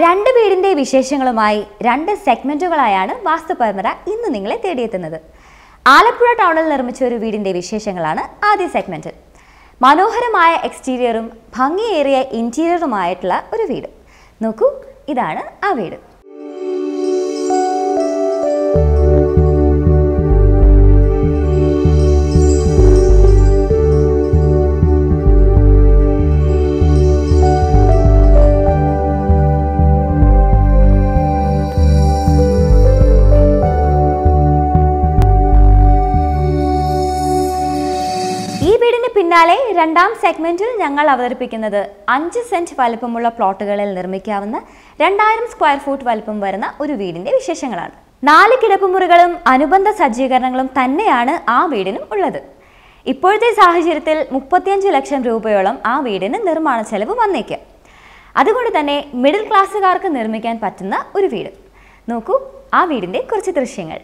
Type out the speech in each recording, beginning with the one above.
രണ്ട് വീടിന്റെ വിശേഷങ്ങളുമായി രണ്ട് സെഗ്മെന്റുകളായാണ് വാസ്തുപരമ്പര ഇന്ന് നിങ്ങളെ തേടിയെത്തുന്നത്. ആലപ്പുഴ ടൗണിൽ നിർമ്മിച്ച ഒരു വീടിന്റെ വിശേഷങ്ങളാണ് ആദ്യ സെഗ്മെന്റ്. മനോഹരമായ എക്സ്റ്റീരിയറും ഭംഗിയേറിയ ഇന്റീരിയറുമായിട്ടുള്ള ഒരു വീട്. നോക്കൂ, ഇതാണ് ആ വീട്. പിന്നാലെ രണ്ടാം സെഗ്മെന്റിൽ ഞങ്ങൾ അവതരിപ്പിക്കുന്നത് 5 സെന്റ് വലുപ്പമുള്ള പ്ലോട്ടുകളിൽ നിർമ്മിക്കാവുന്ന 2000 സ്ക്വയർ ഫൂട്ട് വലുപ്പം വരുന്ന ഒരു വീടിന്റെ വിശേഷങ്ങളാണ്. 4 കിടപ്പുമുറികളും അനുബന്ധ സജ്ജീകരണങ്ങളും തന്നെയാണ് ആ വീടിനും ഉള്ളത്. ഇപ്പോഴത്തെ സാഹചര്യത്തിൽ 35 ലക്ഷം രൂപയോളം ആ വീടിന് നിർമ്മാണ ചെലവ് വന്നേക്കാം. അതുകൊണ്ട് തന്നെ മിഡിൽ ക്ലാസ്സുകാർക്ക് നിർമ്മിക്കാൻ പറ്റുന്ന ഒരു വീട്. നോക്കൂ ആ വീടിന്റെ കുറച്ച് ദൃശ്യങ്ങൾ.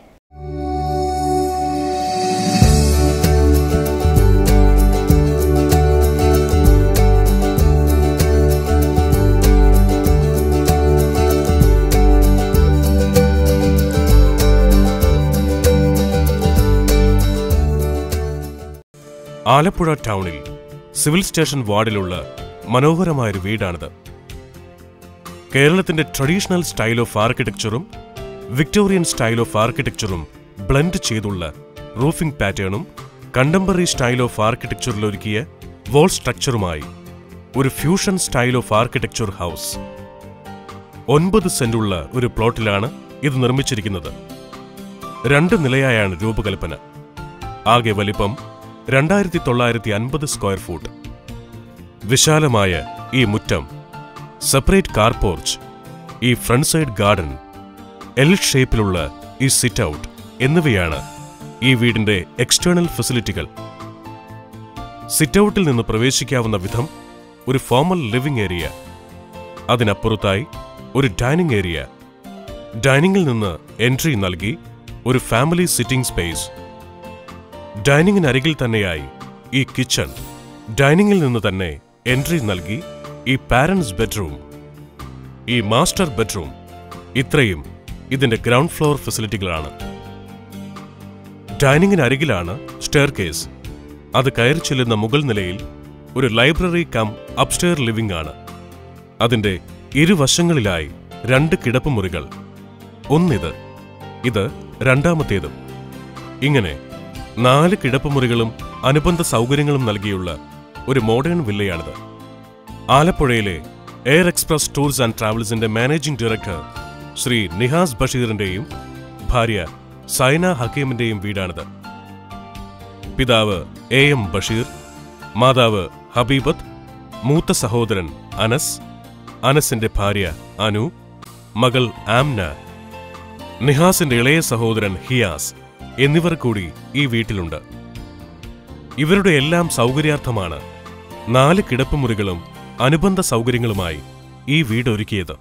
ആലപ്പുഴ ടൗണിൽ സിവിൽ സ്റ്റേഷൻ വാർഡിലുള്ള മനോഹരമായൊരു വീടാണിത്. കേരളത്തിന്റെ ട്രഡീഷണൽ സ്റ്റൈൽ ഓഫ് ആർക്കിടെക്ചറും വിക്ടോറിയൻ സ്റ്റൈൽ ഓഫ് ആർക്കിടെക്ചറും ബ്ലെൻഡ് ചെയ്തുള്ള റൂഫിംഗ് പാറ്റേണും കണ്ടംപററി സ്റ്റൈൽ ഓഫ് ആർക്കിടെക്ചറിൽ ഒരുക്കിയ വോൾ സ്ട്രക്ചറുമായി ഒരു fusion style of architecture house. 9 സെന്റുള്ള ഒരു പ്ലോട്ടിലാണ് ഇത് നിർമ്മിച്ചിരിക്കുന്നത്. 2 നിലയായാണ് രൂപകൽപ്പന. ആകെ വലിപ്പം 2950 സ്ക്വയർ ഫൂട്ട്. വിശാലമായ ഈ മുറ്റം, സെപ്പറേറ്റ് കാർ പോർച്ച്, ഈ ഫ്രണ്ട് സൈഡ് ഗാർഡൻ, എൽ ഷേപ്പിലുള്ള ഈ സിറ്റ് ഔട്ട് എന്നിവയാണ് ഈ വീടിന്റെ എക്സ്റ്റേണൽ ഫെസിലിറ്റികൾ. സിറ്റ് ഔട്ടിൽ നിന്ന് പ്രവേശിക്കാവുന്ന വിധം ഒരു ഫോർമൽ ലിവിംഗ് ഏരിയ, അതിനപ്പുറത്തായി ഒരു ഡൈനിങ് ഏരിയ, ഡൈനിങ്ങിൽ നിന്ന് എൻട്രി നൽകി ഒരു ഫാമിലി സിറ്റിംഗ് സ്പേസ്, ഡൈനിങ്ങിനരികിൽ തന്നെയായി ഈ കിച്ചൺ, ഡൈനിങ്ങിൽ നിന്ന് തന്നെ എൻട്രി നൽകി ഈ പാരന്റ്സ് ബെഡ്റൂം, ഈ മാസ്റ്റർ ബെഡ്റൂം, ഇത്രയും ഇതിന്റെ ഗ്രൗണ്ട് ഫ്ലോർ ഫെസിലിറ്റികളാണ്. ഡൈനിങ്ങിനരികിലാണ് സ്റ്റെയർകേസ്. അത് കയറി ചെല്ലുന്ന മുകൾ നിലയിൽ ഒരു ലൈബ്രറി കം അപ്സ്റ്റെയർ ലിവിംഗ് ആണ്. അതിന്റെ ഇരുവശങ്ങളിലായി 2 കിടപ്പുമുറികൾ. ഒന്നിത്, ഇത് രണ്ടാമത്തേതും. ഇങ്ങനെ 4 കിടപ്പുമുറികളും അനുബന്ധ സൗകര്യങ്ങളും നൽകിയുള്ള ഒരു മോഡേൺ വില്ലയാണിത്. ആലപ്പുഴയിലെ എയർ എക്സ്പ്രസ് ടൂർസ് ആൻഡ് ട്രാവൽസിന്റെ മാനേജിംഗ് ഡയറക്ടർ ശ്രീ നിഹാസ് ബഷീറിന്റെയും ഭാര്യ സൈന ഹക്കീമിന്റെയും വീടാണിത്. പിതാവ് AM ബഷീർ, മാതാവ് ഹബീബത്ത്, മൂത്ത സഹോദരൻ അനസ്, അനസിന്റെ ഭാര്യ അനു, മകൾ ആംന, നിഹാസിന്റെ ഇളയ സഹോദരൻ ഹിയാസ് എന്നിവർ കൂടി ഈ വീട്ടിലുണ്ട്. ഇവരുടെ എല്ലാം സൗകര്യാർത്ഥമാണ് 4 കിടപ്പുമുറികളും അനുബന്ധ സൗകര്യങ്ങളുമായി ഈ വീട് ഒരുക്കിയത്.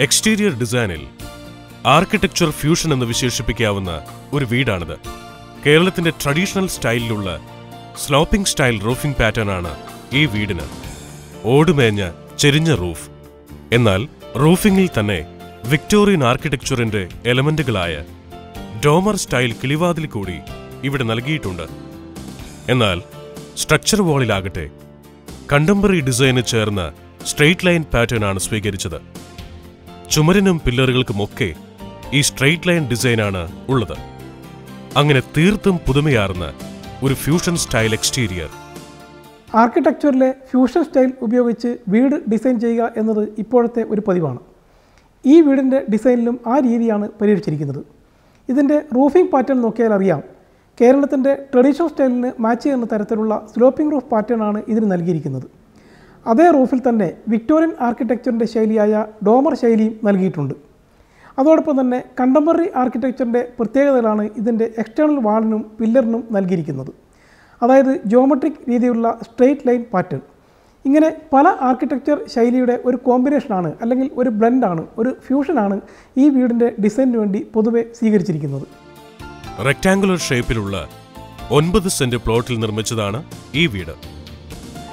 എക്സ്റ്റീരിയർ ഡിസൈനിൽ ആർക്കിടെക്ചർ ഫ്യൂഷൻ എന്ന് വിശേഷിപ്പിക്കാവുന്ന ഒരു വീടാണിത്. കേരളത്തിന്റെ ട്രഡീഷണൽ സ്റ്റൈലിലുള്ള സ്ലോപ്പിംഗ് സ്റ്റൈൽ റൂഫിംഗ് പാറ്റേൺ ആണ് ഈ വീടിന്. ഓടുമേഞ്ഞ ചെരിഞ്ഞ റൂഫ്, എന്നാൽ റൂഫിംഗിൽ തന്നെ വിക്ടോറിയൻ ആർക്കിടെക്ചറിന്റെ എലമെന്റുകളായ ഡോമർ സ്റ്റൈൽ കിളിവാതിൽ കൂടി ഇവിടെ നൽകിയിട്ടുണ്ട്. എന്നാൽ സ്ട്രക്ചർ വാളിലാകട്ടെ കണ്ടംപററി ഡിസൈന് ചേർന്ന സ്ട്രെയിറ്റ് ലൈൻ പാറ്റേൺ ആണ് സ്വീകരിച്ചത്. ചുമരിനും പില്ലറുകൾക്കുമൊക്കെ ഈ സ്ട്രെയിറ്റ് ലൈൻ ഡിസൈനാണ് ഉള്ളത്. അങ്ങനെ തീർത്തും പുതുമയാർന്ന ഒരു ഫ്യൂഷൻ സ്റ്റൈൽ എക്സ്റ്റീരിയർ. ആർക്കിടെക്ചറിലെ ഫ്യൂഷൻ സ്റ്റൈൽ ഉപയോഗിച്ച് വീട് ഡിസൈൻ ചെയ്യുക എന്നത് ഇപ്പോഴത്തെ ഒരു പതിവാണ്. ഈ വീടിൻ്റെ ഡിസൈനിലും ആ രീതിയാണ് പരിഹരിച്ചിരിക്കുന്നത്. ഇതിൻ്റെ റൂഫിംഗ് പാറ്റേൺ നോക്കിയാൽ അറിയാം, കേരളത്തിൻ്റെ ട്രഡീഷണൽ സ്റ്റൈലിന് മാച്ച് ചെയ്യുന്ന തരത്തിലുള്ള സ്ലോപ്പിംഗ് റൂഫ് പാറ്റേൺ ആണ് ഇതിന് നൽകിയിരിക്കുന്നത്. അതേ റൂഫിൽ തന്നെ വിക്ടോറിയൻ ആർക്കിടെക്ചറിൻ്റെ ശൈലിയായ ഡോമർ ശൈലിയും നൽകിയിട്ടുണ്ട്. അതോടൊപ്പം തന്നെ കണ്ടംപററി ആർക്കിടെക്ചറിൻ്റെ പ്രത്യേകതകളാണ് ഇതിൻ്റെ എക്സ്റ്റേണൽ വാളിനും പില്ലറിനും നൽകിയിരിക്കുന്നത്. അതായത് ജിയോമെട്രിക് രീതിയിലുള്ള സ്ട്രെയിറ്റ് ലൈൻ പാറ്റേൺ. ഇങ്ങനെ പല ആർക്കിടെക്ചർ ശൈലിയുടെ ഒരു കോമ്പിനേഷനാണ്, അല്ലെങ്കിൽ ഒരു ബ്ലെൻഡാണ്, ഒരു ഫ്യൂഷനാണ് ഈ വീടിൻ്റെ ഡിസൈനിന് വേണ്ടി പൊതുവെ സ്വീകരിച്ചിരിക്കുന്നത്. റെക്ടാങ്കുലർ ഷേപ്പിലുള്ള 9 സെന്റ് പ്ലോട്ടിൽ നിർമ്മിച്ചതാണ് ഈ വീട്.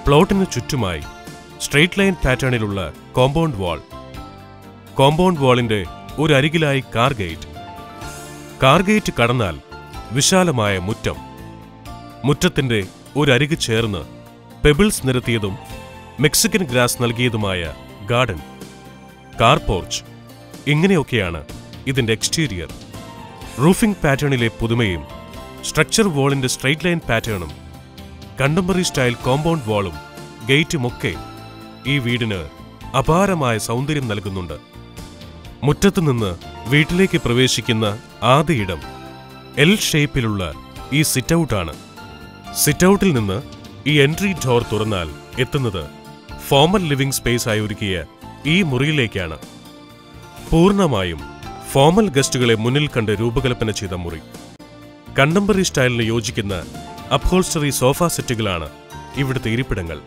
പ്ലോട്ടിന് ചുറ്റുമായി സ്ട്രെയിറ്റ് ലൈൻ പാറ്റേണിലുള്ള കോമ്പൗണ്ട് വാൾ, കോമ്പൗണ്ട് വാളിന്റെ ഒരു അരികിലായി കാർ ഗേറ്റ്. കാർ ഗേറ്റ് കടന്നാൽ വിശാലമായ മുറ്റം. മുറ്റത്തിന്റെ ഒരരികു ചേർന്ന് പെബിൾസ് നിരത്തിയതും മെക്സിക്കൻ ഗ്രാസ് നൽകിയതുമായ ഗാർഡൻ, കാർ പോർച്ച്. ഇങ്ങനെയൊക്കെയാണ് ഇതിന്റെ എക്സ്റ്റീരിയർ. റൂഫിംഗ് പാറ്റേണിലെ പുതുമയും സ്ട്രക്ചർ വാളിന്റെ സ്ട്രെയിറ്റ് ലൈൻ പാറ്റേണും കണ്ടംപററി സ്റ്റൈൽ കോമ്പൗണ്ട് വാളും ഗേറ്റുമൊക്കെ ഈ വീടിന് അപാരമായ സൗന്ദര്യം നൽകുന്നുണ്ട്. മുറ്റത്തുനിന്ന് വീട്ടിലേക്ക് പ്രവേശിക്കുന്ന ആദ്യ ഇടം എൽ ഷേപ്പിലുള്ള ഈ സിറ്റൗട്ടാണ്. സിറ്റൗട്ടിൽ നിന്ന് ഈ എൻട്രി ഡോർ തുറന്നാൽ എത്തുന്നത് ഫോമൽ ലിവിംഗ് സ്പേസ് ആയി ഒരുക്കിയ ഈ മുറിയിലേക്കാണ്. പൂർണ്ണമായും ഫോമൽ ഗസ്റ്റുകളെ മുന്നിൽ കണ്ട് രൂപകൽപ്പന ചെയ്ത മുറി. കണ്ടംപററി സ്റ്റൈലിന് യോജിക്കുന്ന അപ്ഹോൾസ്റ്ററി സോഫ സെറ്റുകളാണ് ഇവിടുത്തെ ഇരിപ്പിടങ്ങൾ.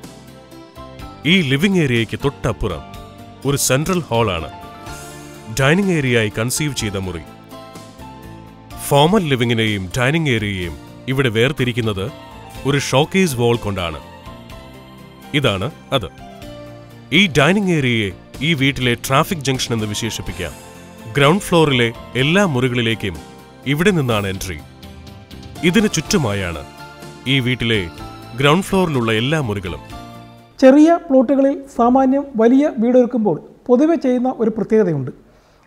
ഈ ലിവിംഗ് ഏരിയയ്ക്ക് തൊട്ടപ്പുറം ഒരു സെൻട്രൽ ഹാളാണ് ഡൈനിങ് ഏരിയയായി കൺസീവ് ചെയ്ത മുറി. ഫോമൽ ലിവിംഗിനെയും ഡൈനിങ് ഏരിയയെയും ഇവിടെ വേർതിരിക്കുന്നത് ഒരു ഷോക്കേസ് വാൾ കൊണ്ടാണ്. ഇതാണ് അത്. ഈ ഡൈനിങ് ഏരിയയെ ഈ വീട്ടിലെ ട്രാഫിക് ജംഗ്ഷൻ എന്ന് വിശേഷിപ്പിക്കാം. ഗ്രൗണ്ട് ഫ്ലോറിലെ എല്ലാ മുറികളിലേക്കും ഇവിടെ നിന്നാണ് എൻട്രി. ഇതിന് ചുറ്റുമായാണ് ഈ വീട്ടിലെ ഗ്രൗണ്ട് ഫ്ലോറിലുള്ള എല്ലാ മുറികളും. ചെറിയ പ്ലോട്ടുകളിൽ സാമാന്യം വലിയ വീടൊരുക്കുമ്പോൾ പൊതുവെ ചെയ്യുന്ന ഒരു പ്രത്യേകതയുണ്ട്.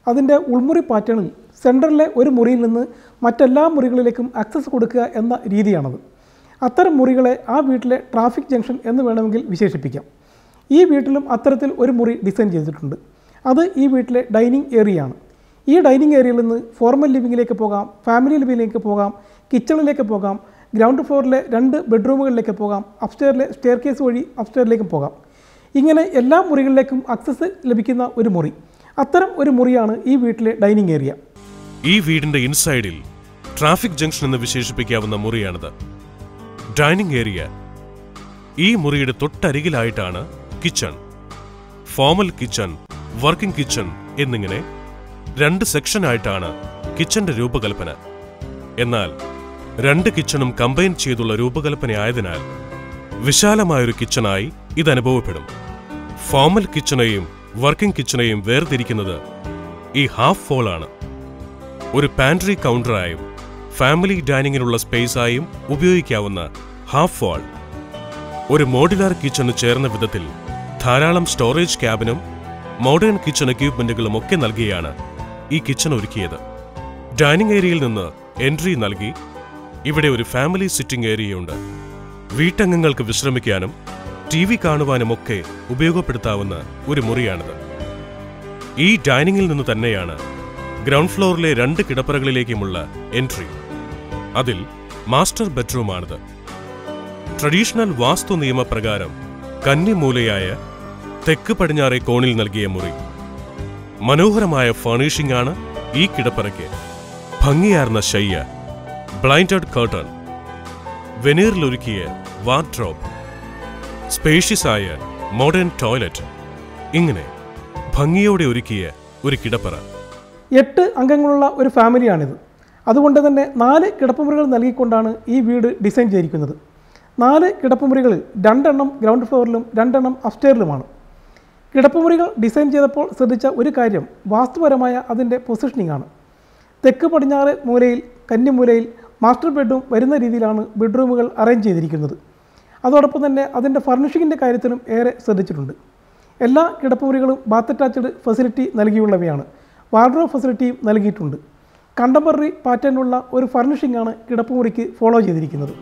അതിൻ്റെ ഉൾമുറി പാറ്റേണിൽ സെൻറ്ററിലെ ഒരു മുറിയിൽ നിന്ന് മറ്റെല്ലാ മുറികളിലേക്കും ആക്സസ് കൊടുക്കുക എന്ന രീതിയാണത്. അത്തരം മുറികളെ ആ വീട്ടിലെ ട്രാഫിക് ജംഗ്ഷൻ എന്ന് വേണമെങ്കിൽ വിശേഷിപ്പിക്കാം. ഈ വീട്ടിലും അത്തരത്തിൽ ഒരു മുറി ഡിസൈൻ ചെയ്തിട്ടുണ്ട്. അത് ഈ വീട്ടിലെ ഡൈനിങ് ഏരിയയാണ്. ഈ ഡൈനിങ് ഏരിയയിൽ നിന്ന് ഫോർമൽ ലിവിങ്ങിലേക്ക് പോകാം, ഫാമിലി ലിവിങ്ങിലേക്ക് പോകാം, കിച്ചണിലേക്ക് പോകാം, ഗ്രൗണ്ട് ഫ്ലോറിലെ 2 ബെഡ്റൂമുകളിലേക്ക് പോകാം, അപ്സ്റ്റെയറിലെ സ്റ്റെയർ കേസ് വഴി അപ്സ്റ്റെയറിലേക്കും പോകാം. ഇങ്ങനെ എല്ലാ മുറികളിലേക്കും ആക്സസ് ലഭിക്കുന്ന ഒരു മുറി, അത്തരം ഒരു മുറിയാണ് ഈ വീട്ടിലെ ഡൈനിങ് ഏരിയ. ഈ വീടിന്റെ ഇൻസൈഡിൽ ട്രാഫിക് ജംഗ്ഷൻ എന്ന് വിശേഷിപ്പിക്കാവുന്ന മുറിയാണിത്. Dining area. ഈ മുറിയുടെ തൊട്ടരികിലായിട്ടാണ് kitchen. Formal kitchen, working kitchen എന്നിങ്ങനെ 2 സെക്ഷനായിട്ടാണ് കിച്ചന്റെ രൂപകൽപ്പന. എന്നാൽ 2 കിച്ചണും കമ്പൈൻ ചെയ്തുള്ള രൂപകൽപ്പനയായതിനാൽ വിശാലമായൊരു കിച്ചണായി ഇത് അനുഭവപ്പെടും. ഫോമൽ കിച്ചണെയും വർക്കിംഗ് കിച്ചണെയും വേർതിരിക്കുന്നത് ഈ ഹാഫ് വാളാണ്. ഒരു പാൻട്രി കൗണ്ടറായും ഫാമിലി ഡൈനിങ്ങിനുള്ള സ്പേസായും ഉപയോഗിക്കാവുന്ന ഹാഫ് വാൾ. ഒരു മോഡുലാർ കിച്ചണ് ചേർന്ന വിധത്തിൽ ധാരാളം സ്റ്റോറേജ് ക്യാബിനും മോഡേൺ കിച്ചൺ എക്യുപ്മെന്റുകളും ഒക്കെ നൽകിയാണ് ഈ കിച്ചൺ ഒരുക്കിയത്. ഡൈനിങ് ഏരിയയിൽ നിന്ന് എൻട്രി നൽകി ഇവിടെ ഒരു ഫാമിലി സിറ്റിംഗ് ഏരിയയുണ്ട്. വീട്ടംഗങ്ങൾക്ക് വിശ്രമിക്കാനും TV കാണുവാനുമൊക്കെ ഉപയോഗപ്പെടുത്താവുന്ന ഒരു മുറിയാണിത്. ഈ ഡൈനിങ്ങിൽ നിന്ന് തന്നെയാണ് ഗ്രൗണ്ട് ഫ്ലോറിലെ 2 കിടപ്പറകളിലേക്കുമുള്ള എൻട്രി. അതിൽ മാസ്റ്റർ ബെഡ്റൂമാണിത്. ട്രഡീഷണൽ വാസ്തു നിയമപ്രകാരം കന്നിമൂലയായ തെക്ക് പടിഞ്ഞാറെ കോണിൽ നൽകിയ മുറി. മനോഹരമായ ഫർണിഷിംഗ് ആണ് ഈ കിടപ്പറയ്ക്ക്. ഭംഗിയാർന്ന ശയ്യ, ബ്ലൈൻഡഡ് കർട്ടൺ, വെനീറിലൊരുക്കിയ വാർഡ്രോബ്, സ്പേഷ്യസ് ആയ മോഡേൺ ടോയ്ലറ്റ്, ഇങ്ങനെ ഭംഗിയോടെ ഒരുക്കിയ ഒരു കിടപ്പറ. 8 അംഗങ്ങളുള്ള ഒരു ഫാമിലിയാണിത്. അതുകൊണ്ട് തന്നെ 4 കിടപ്പുമുറികൾ നൽകിക്കൊണ്ടാണ് ഈ വീട് ഡിസൈൻ ചെയ്തിരിക്കുന്നത്. 4 കിടപ്പുമുറികളിൽ 2 എണ്ണം ഗ്രൗണ്ട് ഫ്ലോറിലും 2 എണ്ണം അപ്സ്റ്റെയറിലുമാണ്. കിടപ്പുമുറികൾ ഡിസൈൻ ചെയ്തപ്പോൾ ശ്രദ്ധിച്ച ഒരു കാര്യം വാസ്തുപരമായ അതിൻ്റെ പൊസിഷനിങ് ആണ്. തെക്ക് പടിഞ്ഞാറ് മൂലയിൽ, കന്നിമൂലയിൽ മാസ്റ്റർ ബെഡ്റൂം വരുന്ന രീതിയിലാണ് ബെഡ്റൂമുകൾ അറേഞ്ച് ചെയ്തിരിക്കുന്നത്. അതോടൊപ്പം തന്നെ അതിൻ്റെ ഫർണിഷിങ്ങിൻ്റെ കാര്യത്തിലും ഏറെ ശ്രദ്ധിച്ചിട്ടുണ്ട്. എല്ലാ കിടപ്പുമുറികളും ബാത്ത് അറ്റാച്ച്ഡ് ഫെസിലിറ്റി നൽകിയുള്ളവയാണ്. വാർഡ്രോബ് ഫെസിലിറ്റിയും നൽകിയിട്ടുണ്ട്. കണ്ടംപററി പാറ്റേണിലുള്ള ഒരു ഫർണിഷിംഗ് ആണ് കിടപ്പുമുറിക്ക് ഫോളോ ചെയ്തിരിക്കുന്നത്.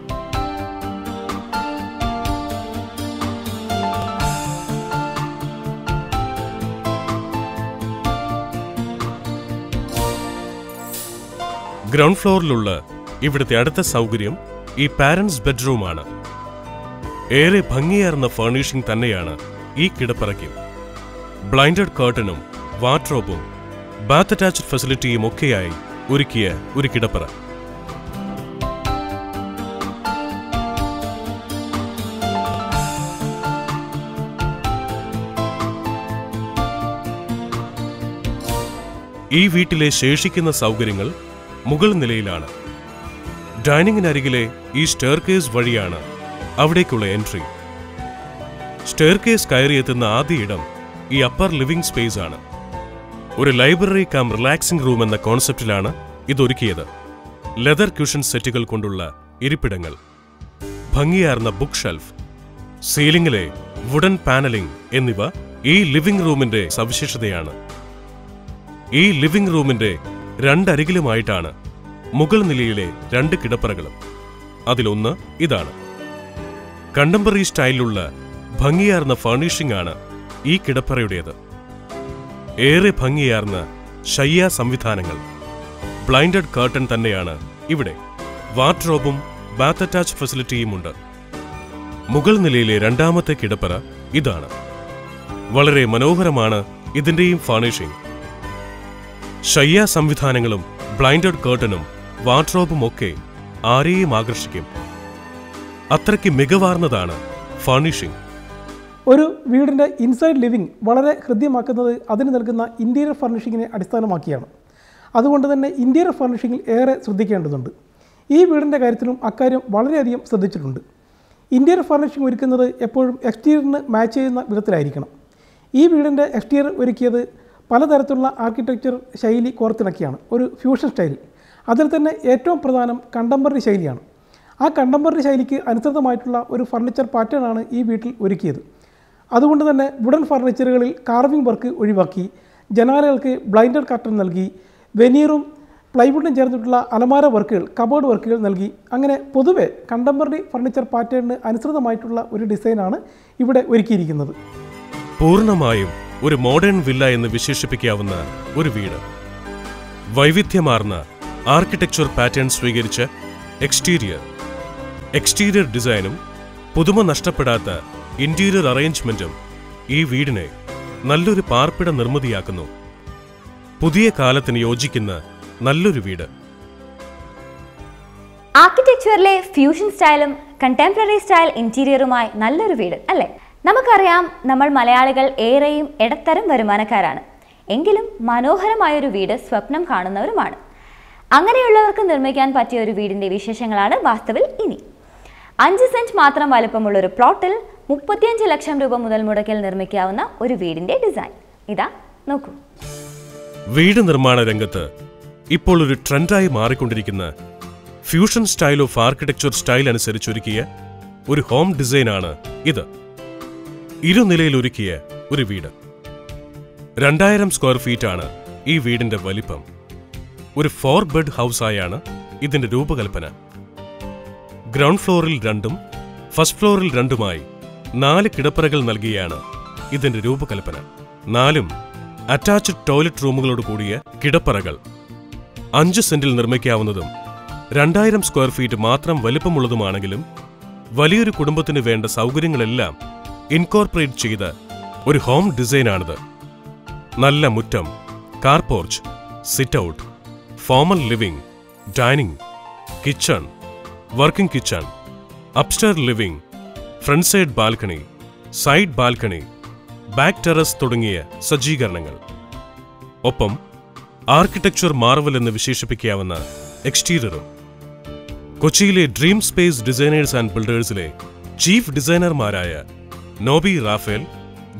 ഗ്രൗണ്ട് ഫ്ലോറിലുള്ള ഇവിടുത്തെ അടുത്ത സൗകര്യം ഈ പാരന്റ്സ് ബെഡ്റൂമാണ്. ഏറെ ഭംഗിയാർന്ന ഫർണിഷിംഗ് തന്നെയാണ് ഈ കിടപ്പറയ്ക്കും. ബ്ലൈൻഡഡ് കർട്ടനും വാർഡ്രോബും ബാത്ത് അറ്റാച്ച്ഡ് ഫെസിലിറ്റിയും ഒക്കെയായി ഒരുക്കിയ ഒരു കിടപ്പറ. ഈ വീട്ടിലെ ശേഷിക്കുന്ന സൗകര്യങ്ങൾ മുകൾ നിലയിലാണ്. ഡൈനിങ്ങിനരികിലെ ഈ സ്റ്റെയർകേസ് വഴിയാണ് അവിടേക്കുള്ള എൻട്രി. സ്റ്റെയർകേസ് കയറിയെത്തുന്ന ആദ്യ ഇടം ഈ അപ്പർ ലിവിംഗ് സ്പേസ് ആണ്. ഒരു ലൈബ്രറി കം റിലാക്സിംഗ് റൂം എന്ന കോൺസെപ്റ്റിലാണ് ഇതൊരുക്കിയത്. ലെതർ ക്യൂഷൻ സെറ്റുകൾ കൊണ്ടുള്ള ഇരിപ്പിടങ്ങൾ, ഭംഗിയാർന്ന ബുക്ക് ഷെൽഫ്, സീലിംഗിലെ വുഡൻ പാനലിംഗ് എന്നിവ ഈ ലിവിംഗ് റൂമിന്റെ സവിശേഷതയാണ്. ഈ ലിവിംഗ് റൂമിന്റെ രണ്ടരികിലുമായിട്ടാണ് മുകൾ നിലയിലെ 2 കിടപ്പറകളും. അതിലൊന്ന് ഇതാണ്. കണ്ടംപററി സ്റ്റൈലിലുള്ള ഭംഗിയാർന്ന ഫർണിഷിംഗ് ആണ് ഈ കിടപ്പറയുടേത്. ഏറെ ഭംഗിയാർന്ന ശയ്യാ സംവിധാനങ്ങൾ, ബ്ലൈൻഡഡ് കർട്ടൻ തന്നെയാണ് ഇവിടെ. വാർഡ്രോബും ബാത്ത് അറ്റാച്ച് ഫെസിലിറ്റിയുമുണ്ട്. മുകൾ നിലയിലെ 2ാമത്തെ കിടപ്പറ ഇതാണ്. വളരെ മനോഹരമാണ് ഇതിന്റെയും ഫർണിഷിംഗ്. ശയ്യാ സംവിധാനങ്ങളും ബ്ലൈൻഡഡ് കർട്ടനും വാർഡ്രോബും ഒക്കെ ആരെയും ആകർഷിക്കും. അത്രയ്ക്ക് മികവാർന്നതാണ് ഫർണിഷിംഗ്. ഒരു വീടിൻ്റെ ഇൻസൈഡ് ലിവിംഗ് വളരെ ഹൃദ്യമാക്കുന്നത് അതിന് നൽകുന്ന ഇൻറ്റീരിയർ ഫർണിഷിങ്ങിനെ അടിസ്ഥാനമാക്കിയാണ്. അതുകൊണ്ട് തന്നെ ഇൻറ്റീരിയർ ഫർണിഷിങ്ങിൽ ഏറെ ശ്രദ്ധിക്കേണ്ടതുണ്ട്. ഈ വീടിൻ്റെ കാര്യത്തിലും അക്കാര്യം വളരെയധികം ശ്രദ്ധിച്ചിട്ടുണ്ട്. ഇൻറ്റീരിയർ ഫർണിഷിംഗ് ഒരുക്കുന്നത് എപ്പോഴും എക്സ്റ്റീരിയറിന് മാച്ച് ചെയ്യുന്ന വിധത്തിലായിരിക്കണം. ഈ വീടിൻ്റെ എക്സ്റ്റീരിയർ ഒരുക്കിയത് പലതരത്തിലുള്ള ആർക്കിടെക്ചർ ശൈലി കോർത്തിണക്കിയാണ്, ഒരു ഫ്യൂഷൻ സ്റ്റൈൽ. അതിൽ തന്നെ ഏറ്റവും പ്രധാനം കണ്ടംപററി ശൈലിയാണ്. ആ കണ്ടംപററി ശൈലിക്ക് അനുസൃതമായിട്ടുള്ള ഒരു ഫർണിച്ചർ പാറ്റേണാണ് ഈ വീട്ടിൽ ഒരുക്കിയത്. അതുകൊണ്ട് തന്നെ വുഡൻ ഫർണിച്ചറുകളിൽ കാർവിംഗ് വർക്ക് ഒഴിവാക്കി ജനാലകൾക്ക് ബ്ലൈൻഡഡ് കർട്ടൻ നൽകി, വെനീറും പ്ലൈവുഡും ചേർന്നിട്ടുള്ള അലമാര വർക്കുകൾ, കബോർഡ് വർക്കുകൾ നൽകി. അങ്ങനെ പൊതുവെ കണ്ടംപററി ഫർണിച്ചർ പാറ്റേണിന് അനുസൃതമായിട്ടുള്ള ഒരു ഡിസൈനാണ് ഇവിടെ ഒരുക്കിയിരിക്കുന്നത്. പൂർണ്ണമായും ഒരു മോഡേൺ വില്ല എന്ന് വിശേഷിപ്പിക്കാവുന്ന ഒരു വീട്. വൈവിധ്യമാർന്ന ആർക്കിടെക്ചർ പാറ്റേൺ സ്വീകരിച്ച എക്സ്റ്റീരിയർ ഡിസൈനും പുതുമ നഷ്ടപ്പെടാത്ത ഇന്റീരിയർ അറേഞ്ച്മെന്റും ഈ വീടിനെ നല്ലൊരു പാർപ്പിട നിർമ്മിതിയാക്കുന്നു. പുതിയ കാലത്തിന് യോജിക്കുന്ന നല്ലൊരു വീട്. ആർക്കിടെക്ചറിലെ ഫ്യൂഷൻ സ്റ്റൈലും കണ്ടംപററി സ്റ്റൈൽ ഇന്റീരിയറുമായി നല്ലൊരു വീട് അല്ലേ? നമുക്കറിയാം, നമ്മൾ മലയാളികൾ ഏറെയും ഇടത്തരം വരുമാനക്കാരാണ്. എങ്കിലും മനോഹരമായൊരു വീട് സ്വപ്നം കാണുന്നവരുമാണ്. അങ്ങനെയുള്ളവർക്ക് നിർമ്മിക്കാൻ പറ്റിയ ഒരു വീടിന്റെ വിശേഷങ്ങളാണ് വാസ്തവിൽ ഇനി. 5 സെന്റ് മാത്രം വലുപ്പമുള്ള ഒരു പ്ലോട്ടിൽ 35 ലക്ഷം രൂപ മുതൽ മുടക്കിൽ നിർമ്മിക്കാവുന്ന ഒരു വീടിന്റെ ഡിസൈൻ ഇതാ നോക്കൂ. വീട് നിർമ്മാണ രംഗത്ത് ഇപ്പോൾ ഒരു ട്രെൻഡായി മാറിക്കൊണ്ടിരിക്കുന്ന fusion style of architecture style അനുസരിച്ചൊരുക്കിയ ഒരു ഹോം ഡിസൈനാണ് ഇത്. ഇരുനിലയിൽ ഒരുക്കിയ ഒരു വീട്. 2000 സ്ക്വയർ ഫീറ്റാണ് ഈ വീടിന്റെ വലിപ്പം. ഒരു 4 ബെഡ് ഹൗസായാണ് ഇതിന്റെ രൂപകൽപ്പന. ഗ്രൗണ്ട് ഫ്ലോറിൽ 2ഉം ഫസ്റ്റ് ഫ്ലോറിൽ 2ഉമായി 4 കിടപ്പറകൾ നൽകിയാണ് ഇതിന്റെ രൂപകൽപ്പന. 4ഉം അറ്റാച്ച്ഡ് ടോയ്ലറ്റ് റൂമുകളോട് കൂടിയ കിടപ്പറകൾ. 5 സെന്റിൽ നിർമ്മിക്കാവുന്നതും 2000 സ്ക്വയർ ഫീറ്റ് മാത്രം വലിപ്പമുള്ളതുമാണെങ്കിലും വലിയൊരു കുടുംബത്തിന് വേണ്ട സൗകര്യങ്ങളെല്ലാം ഇൻകോർപ്പറേറ്റ് ചെയ്ത ഒരു ഹോം ഡിസൈനാണിത്. നല്ല മുറ്റം, car porch, sit out, formal living, dining, kitchen, working kitchen, upstair living, front side balcony, side balcony, back terrace തുടങ്ങിയ സജ്ജീകരണങ്ങൾ. ഒപ്പം ആർക്കിടെക്ചർ മാർവൽ എന്ന് വിശേഷിപ്പിക്കാവുന്ന എക്സ്റ്റീരിയറും. കൊച്ചിയിലെ ഡ്രീം സ്പേസ് ഡിസൈനേഴ്സ് ആൻഡ് ബിൽഡേഴ്സിലെ ചീഫ് ഡിസൈനർമാരായ നോബി റാഫേൽ,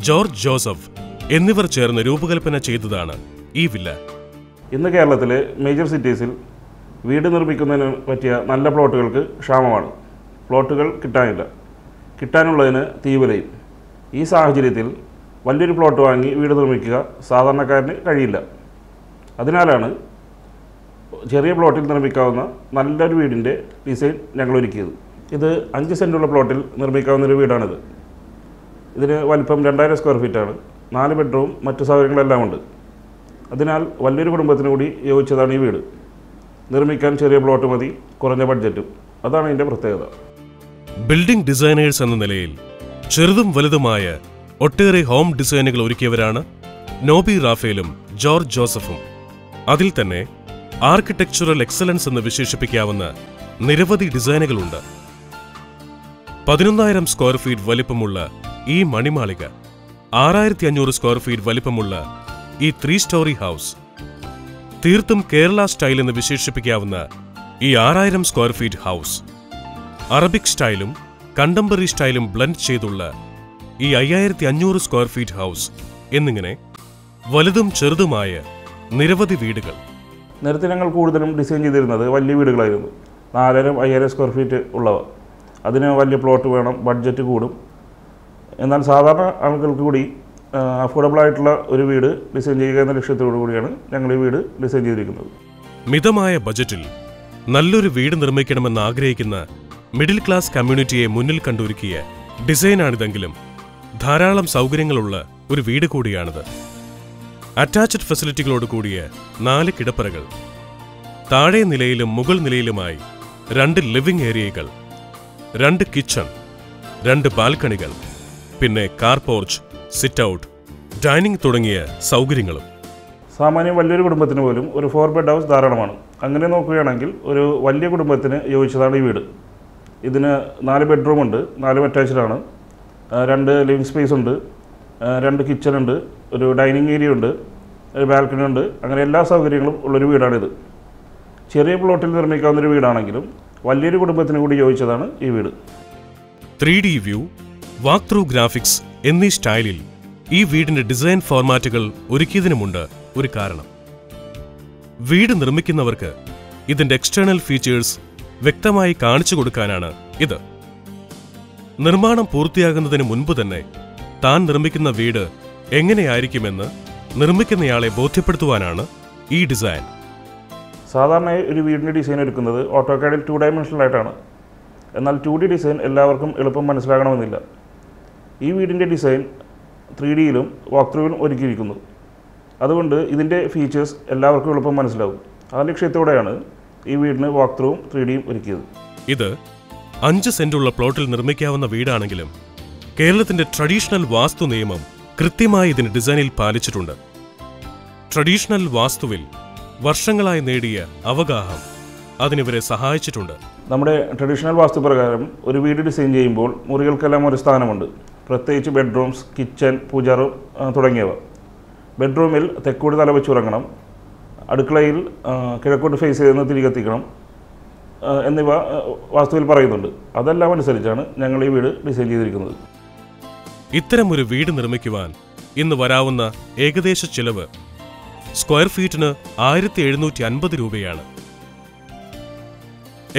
ജോർജ് ജോസഫ് എന്നിവർ ചേർന്ന് രൂപകൽപ്പന ചെയ്തതാണ് ഈ വില്ല. ഇന്ന് കേരളത്തിലെ മേജർ സിറ്റീസിൽ വീട് നിർമ്മിക്കുന്നതിന് പറ്റിയ നല്ല പ്ലോട്ടുകൾക്ക് ക്ഷാമമാണ്. പ്ലോട്ടുകൾ കിട്ടാനില്ല. കിട്ടാനുള്ളതിന് തീവിലയും. ഈ സാഹചര്യത്തിൽ വലിയൊരു പ്ലോട്ട് വാങ്ങി വീട് നിർമ്മിക്കുക സാധാരണക്കാരന് കഴിയില്ല. അതിനാലാണ് ചെറിയ പ്ലോട്ടിൽ നിർമ്മിക്കാവുന്ന നല്ലൊരു വീടിൻ്റെ ഡിസൈൻ ഞങ്ങൾ ഒരുക്കിയത്. ഇത് 5 സെൻറ്റുള്ള പ്ലോട്ടിൽ നിർമ്മിക്കാവുന്നൊരു വീടാണിത്. ഇതിന് വലിപ്പം 2000 സ്ക്വയർ ഫീറ്റാണ്. 4 ബെഡ്റൂം, മറ്റു സൗകര്യങ്ങളെല്ലാം ഉണ്ട്. അതിനാൽ വലിയൊരു കുടുംബത്തിന് കൂടി യോജിച്ചതാണ് ഈ വീട്. നിർമ്മിക്കാൻ ചെറിയ പ്ലോട്ട് മതി, കുറഞ്ഞ ബഡ്ജറ്റും. അതാണ് ഇതിൻ്റെ പ്രത്യേകത. ബിൽഡിംഗ് ഡിസൈനേഴ്സ് എന്ന നിലയിൽ ചെറുതും വലുതുമായ ഒട്ടേറെ ഹോം ഡിസൈനുകൾ ഒരുക്കിയവരാണ് നോബി റാഫേലും ജോർജ് ജോസഫും. അതിൽ തന്നെ ആർക്കിടെക്ചറൽ എക്സലൻസ് എന്ന് വിശേഷിപ്പിക്കാവുന്ന നിരവധി ഡിസൈനുകളുണ്ട്. 11,000 സ്ക്വയർ ഫീറ്റ് വലിപ്പമുള്ള ഈ മണിമാളിക, 6,500 സ്ക്വയർ ഫീറ്റ് വലിപ്പമുള്ള ഈ 3 സ്റ്റോറി ഹൗസ്, തീർത്തും കേരള സ്റ്റൈൽ എന്ന് വിശേഷിപ്പിക്കാവുന്ന ഈ 6,000 സ്ക്വയർ ഫീറ്റ് ഹൗസ്, അറബിക് സ്റ്റൈലും കണ്ടംപററി സ്റ്റൈലും ബ്ലെൻഡ് ചെയ്തുള്ള ഈ 5,500 സ്ക്വയർ ഫീറ്റ് ഹൗസ് എന്നിങ്ങനെ വലുതും ചെറുതുമായ നിരവധി വീടുകൾ. നേരത്തെ ഞങ്ങൾ കൂടുതലും ഡിസൈൻ ചെയ്തിരുന്നത് വലിയ വീടുകളായിരുന്നു, 4000-5000 സ്ക്വയർ ഫീറ്റ് ഉള്ളവ. അതിന് വലിയ പ്ലോട്ട് വേണം, ബഡ്ജറ്റ് കൂടും. എന്നാൽ സാധാരണ ആളുകൾക്ക് കൂടി അഫോർഡബിളായിട്ടുള്ള ഒരു വീട് ഡിസൈൻ ചെയ്യുക എന്ന ലക്ഷ്യത്തോടു കൂടിയാണ് ഞങ്ങൾ ഈ വീട് ഡിസൈൻ ചെയ്തിരിക്കുന്നത്. മിതമായ ബജറ്റിൽ നല്ലൊരു വീട് നിർമ്മിക്കണമെന്ന് ആഗ്രഹിക്കുന്ന മിഡിൽ ക്ലാസ് കമ്മ്യൂണിറ്റിയെ മുന്നിൽ കണ്ടൊരുക്കിയ ഡിസൈനാണിതെങ്കിലും ധാരാളം സൗകര്യങ്ങളുള്ള ഒരു വീട് കൂടിയാണിത്. അറ്റാച്ച്ഡ് ഫെസിലിറ്റികളോട് കൂടിയ 4 കിടപ്പറകൾ, താഴെ നിലയിലും മുകൾ നിലയിലുമായി 2 ലിവിംഗ് ഏരിയകൾ, 2 കിച്ചൺ, 2 ബാൽക്കണികൾ, പിന്നെ car porch, sit out, dining തുടങ്ങിയ സൗകര്യങ്ങളും. സാമാന്യം വലിയൊരു കുടുംബത്തിന് പോലും ഒരു 4 ബെഡ് ഹൗസ് ധാരാളമാണ്. അങ്ങനെ നോക്കുകയാണെങ്കിൽ ഒരു വലിയ കുടുംബത്തിന് യോജിച്ചതാണ് ഈ വീട്. ഇതിന് 4 ബെഡ്റൂമുണ്ട്, 4 അറ്റാച്ച്ഡാണ്, 2 ലിവിംഗ് സ്പേസ് ഉണ്ട്, 2 കിച്ചൺ ഉണ്ട്, ഒരു ഡൈനിങ് ഏരിയ ഉണ്ട്, ഒരു ബാൽക്കണി ഉണ്ട്. അങ്ങനെ എല്ലാ സൗകര്യങ്ങളും ഉള്ളൊരു വീടാണിത്. ചെറിയ പ്ലോട്ടിൽ നിർമ്മിക്കാവുന്നൊരു വീടാണെങ്കിലും വലിയൊരു കുടുംബത്തിന് കൂടി യോജിച്ചതാണ് ഈ വീട്. 3D view, walk through graphics എന്നീ സ്റ്റൈലിൽ ഈ വീടിന്റെ ഡിസൈൻ ഫോർമാറ്റുകൾ ഒരുക്കിയതിനുമുണ്ട് ഒരു കാരണം. വീട് നിർമ്മിക്കുന്നവർക്ക് ഇതിന്റെ എക്സ്റ്റേണൽ ഫീച്ചേഴ്സ് വ്യക്തമായി കാണിച്ചു കൊടുക്കാനാണ് ഇത്. നിർമ്മാണം പൂർത്തിയാകുന്നതിന് മുൻപ് തന്നെ താൻ നിർമ്മിക്കുന്ന വീട് എങ്ങനെയായിരിക്കുമെന്ന് നിർമ്മിക്കുന്നയാളെ ബോധ്യപ്പെടുത്തുവാനാണ് ഈ ഡിസൈൻ. സാധാരണയായി ഒരു വീടിൻ്റെ ഡിസൈൻ എടുക്കുന്നത് ഓട്ടോകാഡിൽ 2 ഡയമെൻഷനിലായിട്ടാണ്. എന്നാൽ 2D ഡിസൈൻ എല്ലാവർക്കും എളുപ്പം മനസ്സിലാകണമെന്നില്ല. ഈ വീടിൻ്റെ ഡിസൈൻ 3Dയിലും വാക്ക് ത്രൂവിലും ഒരുക്കിയിരിക്കുന്നു. അതുകൊണ്ട് ഇതിൻ്റെ ഫീച്ചേഴ്സ് എല്ലാവർക്കും എളുപ്പം മനസ്സിലാവും. ആ ലക്ഷ്യത്തോടെയാണ് ഈ വീടിന് വാക്ക് ത്രൂവും 3Dയും ഒരുക്കിയത്. ഇത് 5 സെന്റുള്ള പ്ലോട്ടിൽ നിർമ്മിക്കാവുന്ന വീടാണെങ്കിലും കേരളത്തിന്റെ ട്രഡീഷണൽ വാസ്തു നിയമം കൃത്യമായി ഇതിന് ഡിസൈനിൽ പാലിച്ചിട്ടുണ്ട്. ട്രഡീഷണൽ വാസ്തുവിൽ വർഷങ്ങളായി നേടിയ അവഗാഹം അതിനിവരെ സഹായിച്ചിട്ടുണ്ട്. നമ്മുടെ ട്രഡീഷണൽ വാസ്തു പ്രകാരം ഒരു വീട് ഡിസൈൻ ചെയ്യുമ്പോൾ മുറികൾക്കെല്ലാം ഒരു സ്ഥാനമുണ്ട്, പ്രത്യേകിച്ച് ബെഡ്റൂംസ്, കിച്ചൺ, പൂജാറൂം തുടങ്ങിയവ. ബെഡ്റൂമിൽ തെക്കോട്ട് തല വെച്ചുറങ്ങണം, അടുക്കളയിൽ കിഴക്കോട്ട് ഫേസ് ചെയ്ത് തിരി കത്തിക്കണം എന്നിവ വാസ്തുവിൽ പറയുന്നുണ്ട്. അതെല്ലാം അനുസരിച്ചാണ് ഞങ്ങൾ ഈ വീട് ഡിസൈൻ ചെയ്തിരിക്കുന്നത്. ഇത്തരമൊരു വീട് നിർമ്മിക്കുവാൻ ഇന്ന് വരാവുന്ന ഏകദേശ ചിലവ് സ്ക്വയർ ഫീറ്റിന് 1750 രൂപയാണ്.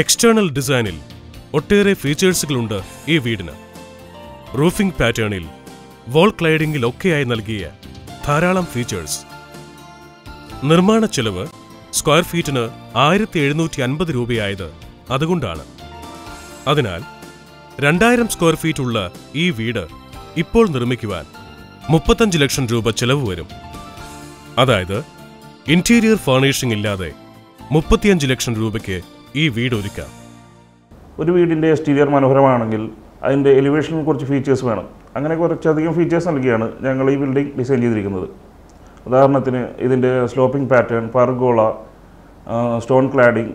എക്സ്റ്റേണൽ ഡിസൈനിൽ ഒട്ടേറെ ഫീച്ചേഴ്സുകളുണ്ട് ഈ വീടിന്. റൂഫിംഗ് പാറ്റേണിൽ, വോൾ ക്ലൈഡിംഗിലൊക്കെയായി നൽകിയ ധാരാളം ഫീച്ചേഴ്സ്. നിർമ്മാണ ചെലവ് സ്ക്വയർ ഫീറ്റിന് 1750 രൂപയായത് അതുകൊണ്ടാണ്. അതിനാൽ 2000 സ്ക്വയർ ഫീറ്റ് ഉള്ള ഈ വീട് ഇപ്പോൾ നിർമ്മിക്കുവാൻ 35 ലക്ഷം രൂപ ചെലവ് വരും. അതായത് ഇന്റീരിയർ ഫർണിഷിംഗ് ഇല്ലാതെ 35 ലക്ഷം രൂപയ്ക്ക് ഈ വീട് ഒരുക്കാം. ഒരു വീടിൻ്റെ എക്സ്റ്റീരിയർ മനോഹരമാണെങ്കിൽ അതിൻ്റെ എലിവേഷനിൽ കുറച്ച് ഫീച്ചേഴ്സ് വേണം. അങ്ങനെ കുറച്ചധികം ഫീച്ചേഴ്സ് നൽകിയാണ് ഞങ്ങൾ ഈ ബിൽഡിംഗ് ഡിസൈൻ ചെയ്തിരിക്കുന്നത്. ഉദാഹരണത്തിന് ഇതിൻ്റെ sloping pattern, pergola, stone cladding,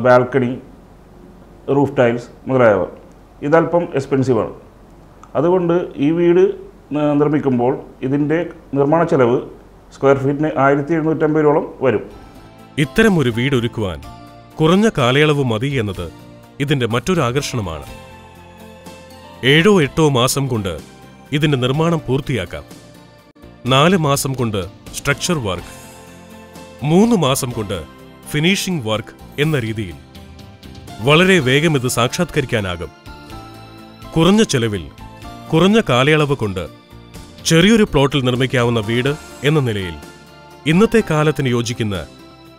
balcony, roof tiles മുതലായവ. ഇതല്പം എക്സ്പെൻസീവാണ്. അതുകൊണ്ട് ഈ വീട് നിർമ്മിക്കുമ്പോൾ ഇതിൻ്റെ നിർമ്മാണ ചെലവ് സ്ക്വയർ ഫീറ്റിന് 1750 വരും. ഇത്തരം ഒരു വീട് ഒരുക്കുവാൻ കുറഞ്ഞ കാലയളവ് മതി എന്നത് ഇതിന്റെ മറ്റൊരു ആകർഷണമാണ്. 7-8 മാസം കൊണ്ട് ഇതിന്റെ നിർമ്മാണം പൂർത്തിയാക്കാം. 4 മാസം കൊണ്ട് സ്ട്രക്ചർ വർക്ക്, 3 മാസം കൊണ്ട് ഫിനിഷിംഗ് വർക്ക് എന്ന രീതിയിൽ വളരെ വേഗം ഇത് സാക്ഷാത്കരിക്കാനാകും. കുറഞ്ഞ ചെലവിൽ കുറഞ്ഞ കാലയളവ് കൊണ്ട് ചെറിയൊരു പ്ലോട്ടിൽ നിർമ്മിക്കാവുന്ന വീട് എന്ന നിലയിൽ ഇന്നത്തെ കാലത്തിന് യോജിക്കുന്ന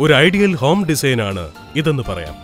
ഒരു ഐഡിയൽ ഹോം ഡിസൈനാണ് ഇതെന്ന് പറയാം.